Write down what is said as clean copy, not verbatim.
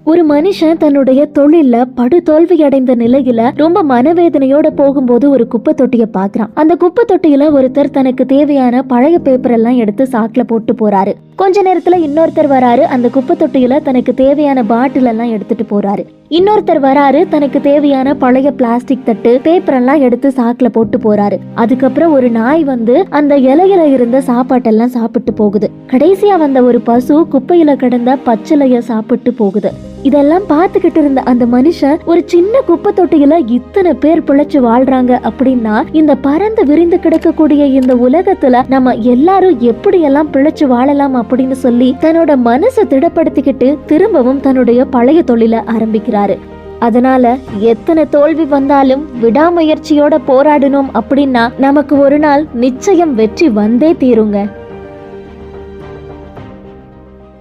ஒரு மனுஷன் தன்னுடைய தொழில்ல படு தோல்வி அடைந்த நிலையில ரொம்ப மனவேதனையோட போகும்போது ஒரு குப்பை தொட்டிய பாக்குறான். அந்த குப்பை தொட்டியில ஒருத்தர் தனக்கு தேவையான பழைய பேப்பர் எல்லாம் எடுத்து சாக்குல போட்டு போறாரு. கொஞ்ச நேரத்துல இன்னொருத்தர் வராரு. அந்த குப்பை தொட்டியில தனக்கு தேவையான பாட்டில் எல்லாம் எடுத்துட்டு போறாரு. இன்னொருத்தர் வராரு. தனக்கு தேவையான பழைய பிளாஸ்டிக் தட்டு பேப்பர் எல்லாம் எடுத்து சாக்குல போட்டு போறாரு. அதுக்கப்புறம் ஒரு நாய் வந்து அந்த இலையில இருந்த சாப்பாட்டெல்லாம் சாப்பிட்டு போகுது. கடைசியா வந்த ஒரு பசு குப்பையில கிடந்த பச்சிலைய சாப்பிட்டு போகுது. இதெல்லாம் பார்த்துக்கிட்டு இருந்த அந்த மனுஷன் ஒரு சின்ன குப்பை தொட்டியில இத்தனை பேர் பிழைச்சு வாழ்றாங்க அப்படின்னா இந்த பறந்து விரிந்து கிடக்கக்கூடிய இந்த உலகத்துல நம்ம எல்லாரும் எப்படி எல்லாம் பிழைச்சு வாழலாம் அப்படின்னு சொல்லி தன்னோட மனசை திடப்படுத்திக்கிட்டு திரும்பவும் தன்னுடைய பழைய தொழிலை ஆரம்பிக்கிறாரு. அதனால எத்தனை தோல்வி வந்தாலும் விடாமுயற்சியோட போராடணும் அப்படின்னா நமக்கு ஒரு நாள் நிச்சயம் வெற்றி வந்தே தீருங்க.